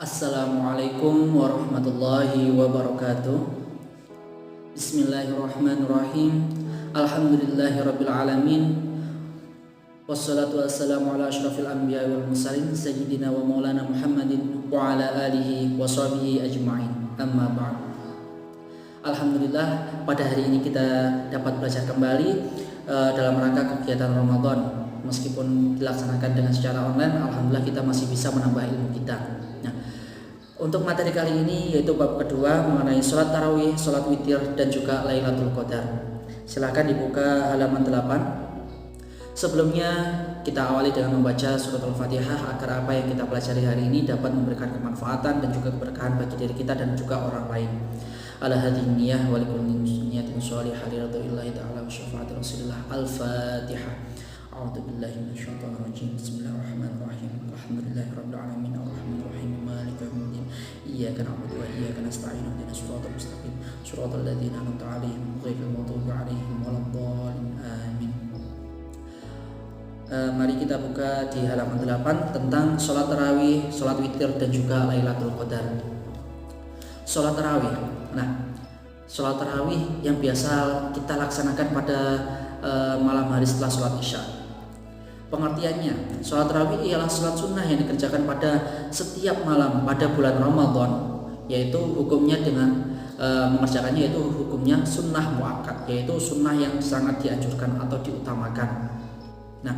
Assalamualaikum warahmatullahi wabarakatuh. Bismillahirrahmanirrahim. Alhamdulillahirabbil alamin. Wassalatu wassalamu ala asyrafil anbiya'i wal mursalin sayyidina wa maulana Muhammadin wa ala alihi wa sahbihi ajma'in. Amma ba'd. Alhamdulillah, pada hari ini kita dapat belajar kembali dalam rangka kegiatan Ramadan. Meskipun dilaksanakan dengan secara online, alhamdulillah kita masih bisa menambah ilmu kita. Nah, untuk materi kali ini yaitu bab kedua mengenai sholat tarawih, sholat witir, dan juga Lailatul Qadar. Silakan dibuka halaman 8. Sebelumnya kita awali dengan membaca surat Al-Fatihah agar apa yang kita pelajari hari ini dapat memberikan kemanfaatan dan juga keberkahan bagi diri kita dan juga orang lain. Ala hadhihi niyyah wa likulli niyatin shalihah li ridwanillahi ta'ala wa syafaati Rasulillah. Al-Fatihah. A'udzu billahi minasyaitonir rajim. Bismillahirrahmanirrahim. Alhamdulillahirabbil alamin arrahmanir rahim maliki yaumiddin. Iyyaka na'budu wa iyyaka nasta'in. Ihdinas siratal mustaqim. Shiratal ladzina an'amta 'alaihim ghairil maghdubi 'alaihim waladdallin. Amin. Mari kita buka di halaman 8 tentang sholat tarawih, sholat witir, dan juga Lailatul Qadar. Sholat tarawih. Nah, sholat tarawih yang biasa kita laksanakan pada malam hari setelah sholat isya. Pengertiannya, sholat tarawih ialah sholat sunnah yang dikerjakan pada setiap malam pada bulan Ramadan, yaitu hukumnya dengan mengerjakannya yaitu hukumnya sunnah muakkad, yaitu sunnah yang sangat dianjurkan atau diutamakan. Nah,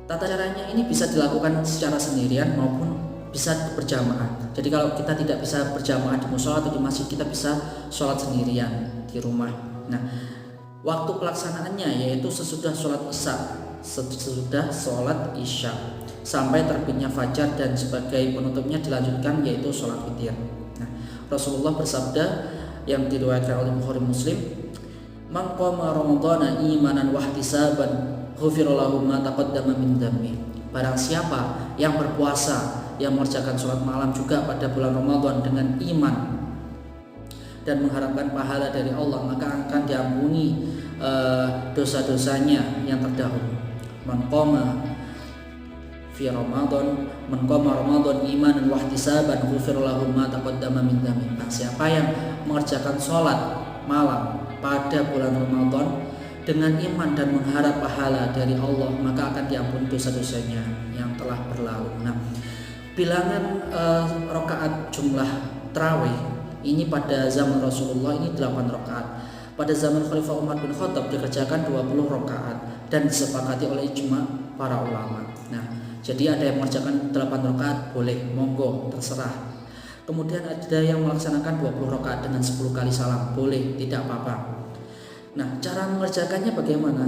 tata caranya ini bisa dilakukan secara sendirian maupun bisa berjamaah. Jadi kalau kita tidak bisa berjamaah di mushola atau di masjid, kita bisa sholat sendirian di rumah. Nah, waktu pelaksanaannya yaitu sesudah sholat isya sampai terbitnya fajar, dan sebagai penutupnya dilanjutkan yaitu sholat witir. Nah, Rasulullah bersabda yang diriwayatkan oleh Bukhari Muslim, "Man qama ramadhana imanan wa ihtisaban ghufira lahu ma taqaddama min dhanbi." Barang siapa yang berpuasa, yang mengerjakan sholat malam juga pada bulan Ramadan dengan iman dan mengharapkan pahala dari Allah, maka akan diampuni dosa-dosanya yang terdahulu. Man qama Ramadan imanan wa ihtisaban ghufira lahu ma taqaddama min dhanbi. Siapa yang mengerjakan sholat malam pada bulan Ramadan dengan iman dan mengharap pahala dari Allah, maka akan diampuni dosa-dosanya yang telah berlalu. Nah, bilangan rakaat jumlah tarawih ini pada zaman Rasulullah ini 8 rakaat. Pada zaman Khalifah Umar bin Khattab dikerjakan 20 rakaat dan disepakati oleh ijma para ulama. Nah, jadi ada yang mengerjakan 8 rakaat boleh, monggo, terserah. Kemudian ada yang melaksanakan 20 rakaat dengan 10 kali salam, boleh, tidak apa-apa. Nah, cara mengerjakannya bagaimana?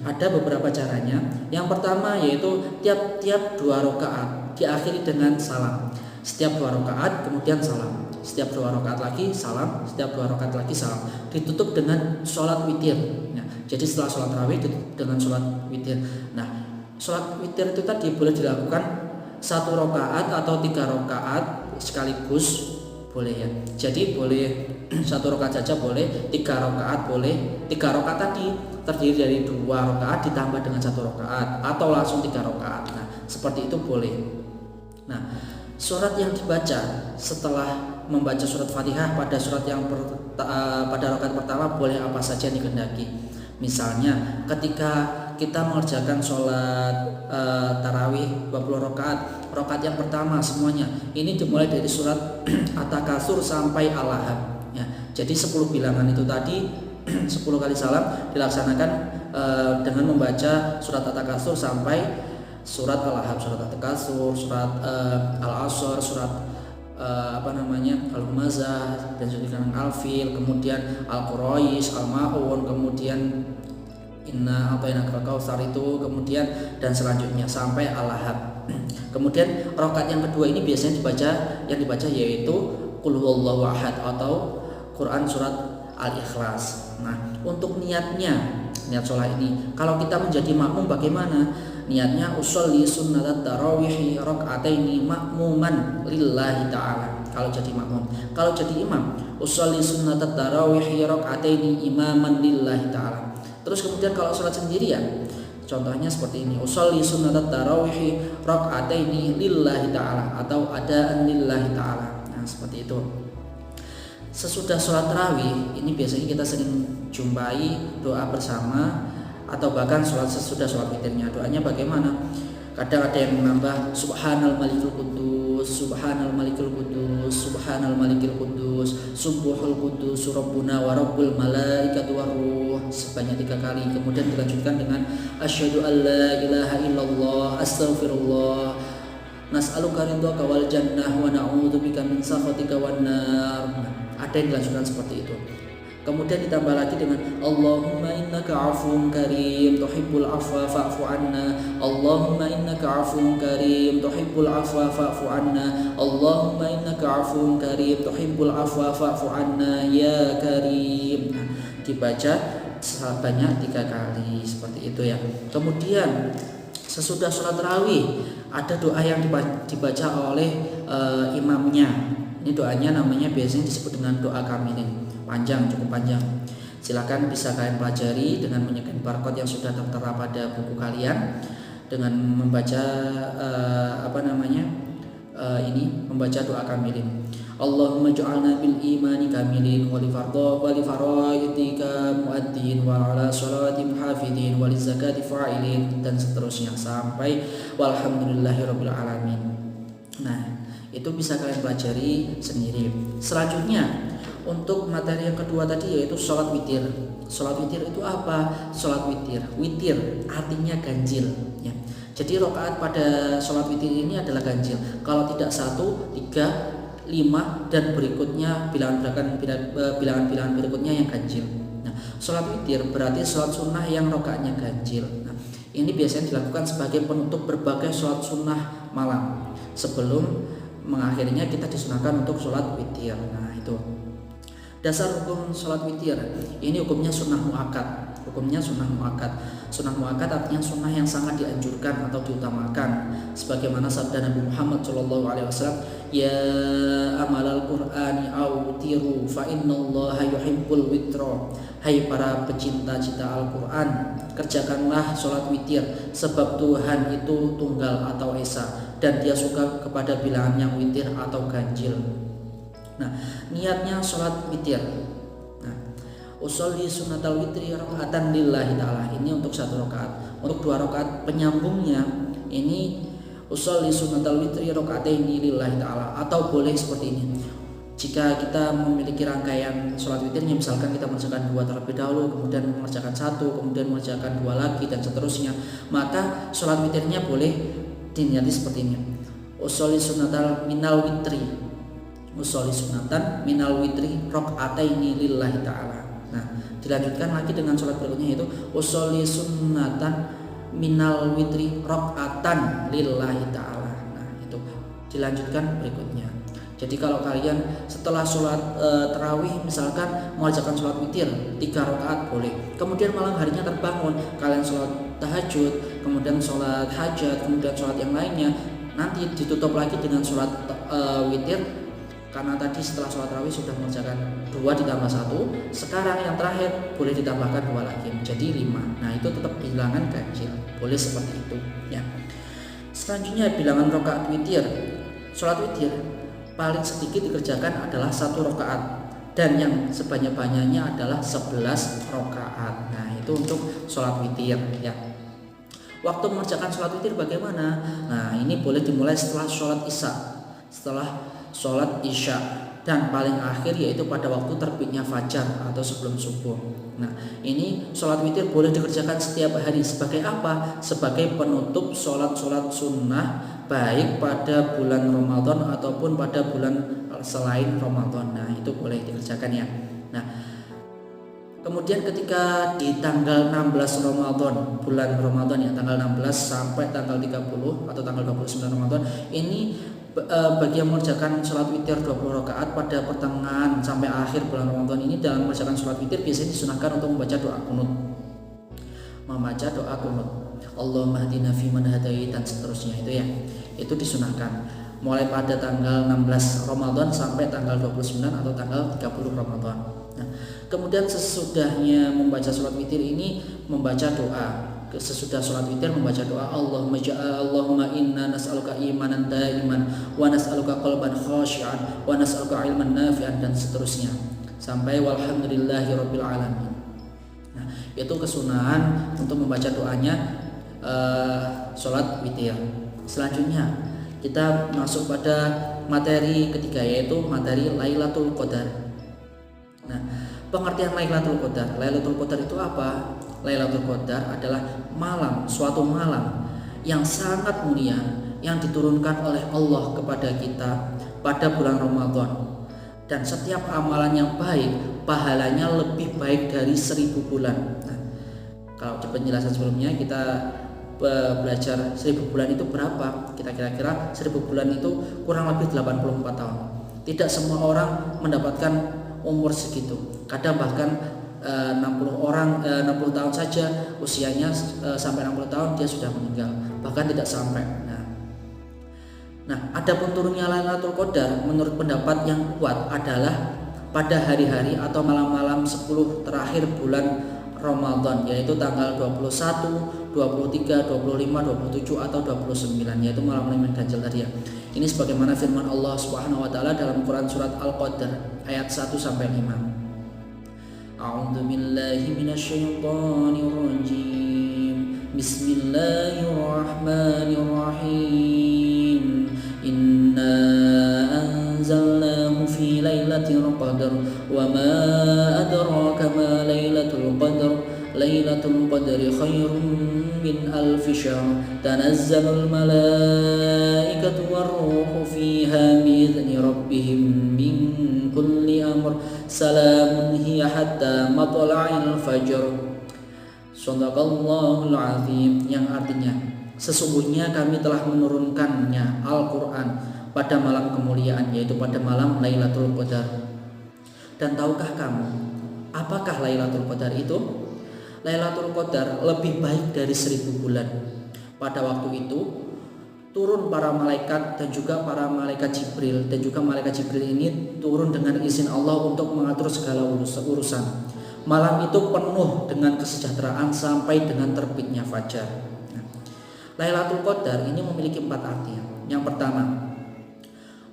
Ada beberapa caranya. Yang pertama yaitu tiap-tiap 2 rakaat diakhiri dengan salam. Setiap 2 rakaat kemudian salam. Setiap 2 rakaat lagi salam. Setiap 2 rakaat lagi salam. Ditutup dengan sholat witir. Nah, jadi setelah sholat tarawih ditutup dengan sholat witir. Nah, sholat witir itu tadi boleh dilakukan 1 rakaat atau 3 rakaat sekaligus, boleh ya. Jadi boleh 1 rakaat saja boleh, 3 rakaat boleh. 3 rakaat tadi terdiri dari 2 rakaat ditambah dengan 1 rakaat atau langsung 3 rakaat. Nah, seperti itu boleh. Nah, surat yang dibaca setelah membaca surat Fatihah pada surat yang pada rakaat pertama boleh apa saja yang dikehendaki. Misalnya ketika kita mengerjakan sholat tarawih 20 rakaat, rakaat yang pertama semuanya ini dimulai dari surat At-Takatsur sampai Al-Lahab. Ya, jadi 10 bilangan itu tadi 10 kali salam dilaksanakan dengan membaca surat At-Takatsur sampai surat Al-Lahab, surat At-Takatsur, surat Al-Asr, surat Al-Humazah, dan juga Al-Fil, kemudian Al-Quraish, Al-Maun, kemudian Inna A'tainakal Kautsar itu, kemudian dan selanjutnya sampai Al-Lahab. Kemudian rakaat yang kedua ini biasanya dibaca yaitu Qul huwallahu ahad atau Quran surat Al-Ikhlas. Nah, untuk niat sholat ini, kalau kita menjadi makmum bagaimana? Niatnya usolli sunnat tarawih raka'ataini makmuman lillahi ta'ala. Kalau jadi makmum, kalau jadi imam, usolli sunnat tarawih raka'ataini imaman lillahi ta'ala. Terus kemudian kalau sholat sendirian, Contohnya seperti ini, usolli sunnatat tarawih rakaataini lillahi ta'ala atau adaan lillahi ta'ala. Nah, seperti itu. Sesudah sholat tarawih ini biasanya kita sering jumpai doa bersama atau bahkan sesudah sholat witirnya. Doanya bagaimana? Kadang ada yang menambah subhanal malikul qudus, subhanal malikul qudus, subhanal malikul qudus, subuhul qudus, rabbuna wa rabbul malaikati waruh sebanyak 3 kali. Kemudian dilanjutkan dengan asyhadu alla ilaha illallah, astaghfirullah, nas'aluka ridhaka wal jannah wa na'udzubika min sakhatika wan nar. Ada yang dilanjutkan seperti itu. Kemudian ditambah lagi dengan Allahumma innaka afuwun karim tuhibbul afwa fa'fu anna, Allahumma innaka afuwun karim tuhibbul afwa fa'fu anna, Allahumma innaka afuwun karim tuhibbul afwa fa'fu anna ya karim. Nah, dibaca sebanyak 3 kali seperti itu ya. Kemudian sesudah sholat tarawih ada doa yang dibaca oleh imamnya. Ini doanya namanya biasanya disebut dengan doa kamilin. Panjang, cukup panjang. Silakan bisa kalian pelajari dengan menyekan barcode yang sudah tertera pada buku kalian dengan membaca membaca doa kamilin. Allahumma ja'alna bil imani kamilin wa li faraidika muaddin wa ala salati muhafidin wa li zakati fa'ilin dan seterusnya sampai walhamdulillahirabbil alamin. Nah, itu bisa kalian pelajari sendiri. Selanjutnya untuk materi yang kedua tadi yaitu sholat witir. Sholat witir itu apa? Sholat witir, witir artinya ganjil ya. Jadi rakaat pada sholat witir ini adalah ganjil. Kalau tidak 1, 3, 5 dan berikutnya bilangan berikutnya yang ganjil. Nah, sholat witir berarti sholat sunnah yang rakaatnya ganjil. Nah, ini biasanya dilakukan sebagai penutup berbagai sholat sunnah malam. Sebelum mengakhirinya kita disunahkan untuk sholat witir. Nah, itu dasar hukum sholat witir. Ini hukumnya sunnah muakkad. Hukumnya sunnah muakkad. Sunnah muakkad artinya sunnah yang sangat dianjurkan atau diutamakan. Sebagaimana sabda Nabi Muhammad SAW, ya amalal Qur'ani awtiru fa innallaha yuhibbul witra. Hai para pecinta-cinta Al-Quran, kerjakanlah sholat witir sebab Tuhan itu tunggal atau esa dan dia suka kepada bilangan yang witir atau ganjil. Nah, niatnya sholat witir. Nah, usolli sunnatal witri rakaatan lillahi ta'ala. Ini untuk 1 rakaat. Untuk 2 rakaat penyambungnya ini usolli sunnatal witri rakaataini lillahi ta'ala. Atau boleh seperti ini. Jika kita memiliki rangkaian sholat witirnya, misalkan kita mengerjakan 2 terlebih dahulu, kemudian mengerjakan 1, kemudian mengerjakan 2 lagi dan seterusnya, maka sholat witirnya boleh diniati seperti ini. Usolli sunnatal minal witri, usolli sunatan minal witri rakaataini lillahi ta'ala. Nah, dilanjutkan lagi dengan sholat berikutnya yaitu usolli sunatan minal witri rakaatan lillahi ta'ala. Nah, itu dilanjutkan berikutnya. Jadi kalau kalian setelah sholat tarawih misalkan mengerjakan sholat witir 3 rakaat boleh. Kemudian malam harinya terbangun, kalian sholat tahajud, kemudian sholat hajat, kemudian sholat yang lainnya, nanti ditutup lagi dengan sholat witir. Karena tadi setelah sholat tarawih sudah mengerjakan 2 ditambah 1, sekarang yang terakhir boleh ditambahkan 2 lagi menjadi 5. Nah, itu tetap bilangan ganjil, boleh seperti itu ya. Selanjutnya bilangan rakaat witir. Sholat witir paling sedikit dikerjakan adalah 1 rakaat dan yang sebanyak-banyaknya adalah 11 rakaat. Nah, itu untuk sholat witir ya. Waktu mengerjakan sholat witir bagaimana? Nah, ini boleh dimulai setelah sholat isya, dan paling akhir yaitu pada waktu terbitnya fajar atau sebelum subuh. Nah, ini sholat witir boleh dikerjakan setiap hari. Sebagai apa? Sebagai penutup sholat-sholat sunnah baik pada bulan Ramadan ataupun pada bulan selain Ramadan. Nah, itu boleh dikerjakan ya. Nah, kemudian ketika di tanggal 16 Ramadan, bulan Ramadan ya, tanggal 16 sampai tanggal 30 atau tanggal 29 Ramadan, ini bagi yang mengerjakan sholat witir 20 rakaat pada pertengahan sampai akhir bulan Ramadan ini, dalam mengerjakan sholat witir biasanya disunahkan untuk membaca doa kunut. Allahumma hdina fiman hadait dan seterusnya itu ya. Itu disunahkan mulai pada tanggal 16 Ramadan sampai tanggal 29 atau tanggal 30 Ramadan. Nah, kemudian sesudahnya membaca sholat witir ini membaca doa. sesudah sholat witir membaca doa Allahumma inna nas'aluka imanan daiman wa nas'aluka qalban khashi'an wa nas'aluka ilman nafi'an, dan seterusnya sampai walhamdulillahi rabbil alamin. Nah, itu kesunahan untuk membaca doanya sholat witir. Selanjutnya kita masuk pada materi ketiga, yaitu materi Lailatul Qadar. Nah, pengertian Lailatul Qadar. Lailatul Qadar itu apa? Lailatul Qadar adalah suatu malam yang sangat mulia yang diturunkan oleh Allah kepada kita pada bulan Ramadan. Dan setiap amalan yang baik pahalanya lebih baik dari 1000 bulan. Nah, kalau di penjelasan sebelumnya kita belajar 1000 bulan itu berapa? Kita kira-kira 1000 bulan itu kurang lebih 84 tahun. Tidak semua orang mendapatkan umur segitu. Kadang bahkan 60 tahun saja usianya, sampai 60 tahun dia sudah meninggal, bahkan tidak sampai. Nah, adapun turunnya Lailatul Qadar menurut pendapat yang kuat adalah pada hari-hari atau malam-malam 10 terakhir bulan Ramadan, yaitu tanggal 21, 23, 25, 27 atau 29, yaitu malam-malam yang ganjil tadi ya. Ini sebagaimana firman Allah Subhanahu wa taala dalam Quran surat Al-Qadr ayat 1 sampai 5. A'udzu billahi minasyaitonir rajim. Bismillahirrahmanirrahim. Inna anzalnahu fi lailatul qadar wa ma adraka ma lailatul qadar. Lailatul qadri khairum min alfi syahr. Tanazzalul malaikatu war-ruhu fiha bi'izni rabbihim min kulli amr. Salamun hiya hatta matla'il fajr. Shadaqallahul azim, yang artinya sesungguhnya kami telah menurunkannya Al-Quran pada malam kemuliaan, yaitu pada malam Lailatul Qadar. Dan tahukah kamu apakah Lailatul Qadar itu? Lailatul Qadar lebih baik dari 1000 bulan. Pada waktu itu turun para malaikat dan juga para malaikat Jibril, dan juga malaikat Jibril ini turun dengan izin Allah untuk mengatur segala urusan. Malam itu penuh dengan kesejahteraan sampai dengan terbitnya fajar. Lailatul Qadar ini memiliki 4 arti. Yang pertama,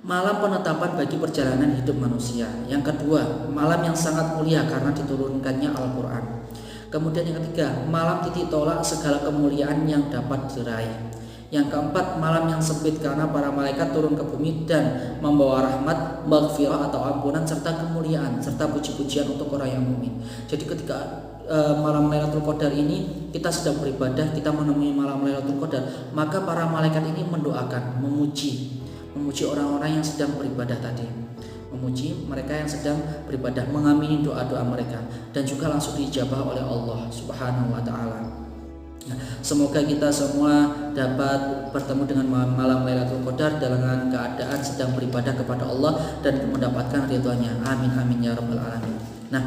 malam penetapan bagi perjalanan hidup manusia. Yang kedua, malam yang sangat mulia karena diturunkannya Al-Quran. Kemudian yang ketiga, malam titik tolak segala kemuliaan yang dapat diraih. Yang keempat, malam yang sempit karena para malaikat turun ke bumi dan membawa rahmat, maghfirah atau ampunan serta kemuliaan serta puji-pujian untuk orang yang mukmin. Jadi ketika malam Lailatul Qadar ini kita sedang beribadah, kita menemui malam Lailatul Qadar, maka para malaikat ini mendoakan, memuji orang-orang yang sedang beribadah tadi, memuji mereka yang sedang beribadah, mengamini doa-doa mereka, dan juga langsung diijabah oleh Allah Subhanahu wa taala. Nah, semoga kita semua dapat bertemu dengan malam Lailatul Qadar dengan keadaan sedang beribadah kepada Allah dan mendapatkan ridhonya. Amin amin ya rabbal alamin. Nah,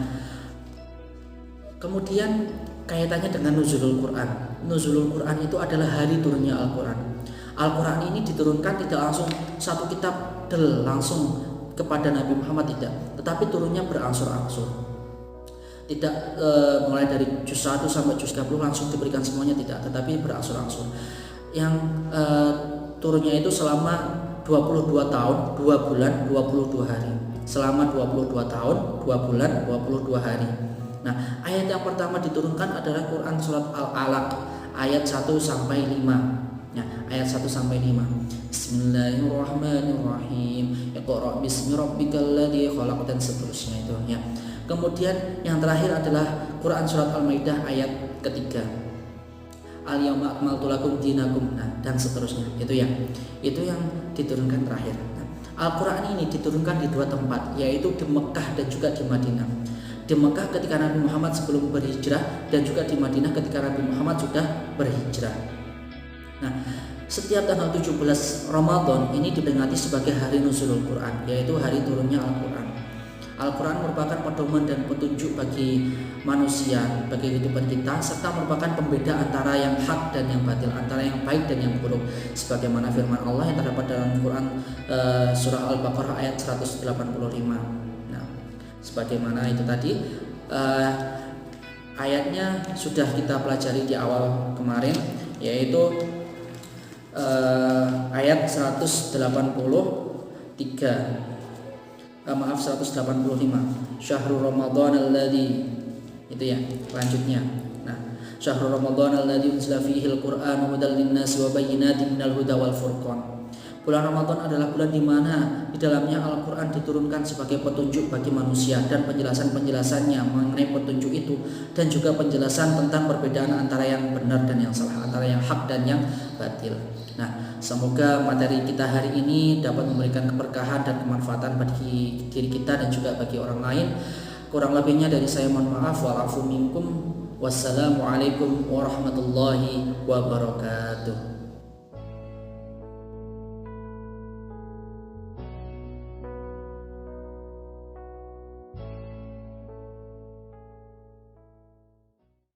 kemudian kaitannya dengan nuzulul Quran. Nuzulul Quran itu adalah hari turunnya Al-Quran. Al-Quran ini diturunkan tidak langsung satu kitab langsung kepada Nabi Muhammad, tidak, tetapi turunnya berangsur-angsur. Tidak mulai dari juz 1 sampai juz 30 langsung diberikan semuanya, tidak, tetapi berangsur-angsur. Yang turunnya itu selama 22 tahun, 2 bulan, 22 hari. Selama 22 tahun, 2 bulan, 22 hari. Nah, ayat yang pertama diturunkan adalah Quran surat Al-Alaq ayat 1 sampai 5. Ya, ayat 1 sampai 5. Bismillahirrahmanirrahim. Iqra bismi rabbikal ladzi khalaq, dan seterusnya itu ya. Kemudian yang terakhir adalah Quran surat Al-Maidah ayat ketiga. Al-yawma akmaltu lakum dinakum, dan seterusnya. Itu yang diturunkan terakhir. Nah, Al-Quran ini diturunkan di 2 tempat, yaitu di Mekah dan juga di Madinah. Di Mekah ketika Nabi Muhammad sebelum berhijrah, dan juga di Madinah ketika Nabi Muhammad sudah berhijrah. Nah, setiap tanggal 17 Ramadan ini diperingati sebagai hari nuzulul Quran, yaitu hari turunnya Al-Quran. Al-Quran merupakan pedoman dan petunjuk bagi manusia, bagi kehidupan kita, serta merupakan pembeda antara yang hak dan yang batil, antara yang baik dan yang buruk, sebagaimana firman Allah yang terdapat dalam Quran surah Al-Baqarah ayat 185. Nah, sebagaimana itu tadi, ayatnya sudah kita pelajari di awal kemarin, yaitu ayat 185. Syahrul Ramadan alladzi, itu ya lanjutnya. Nah, Syahrul Ramadan alladzi unzila fihi al-Qur'an hudal lin-nasi wa bayyinatin minal huda wal furqan. Bulan Ramadan adalah bulan di mana di dalamnya Al-Quran diturunkan sebagai petunjuk bagi manusia, dan penjelasan-penjelasannya mengenai petunjuk itu, dan juga penjelasan tentang perbedaan antara yang benar dan yang salah, antara yang hak dan yang batil. Nah, semoga materi kita hari ini dapat memberikan keberkahan dan kemanfaatan bagi diri kita dan juga bagi orang lain. Kurang lebihnya dari saya mohon maaf. Wa'afu minkum. Wassalamualaikum warahmatullahi wabarakatuh.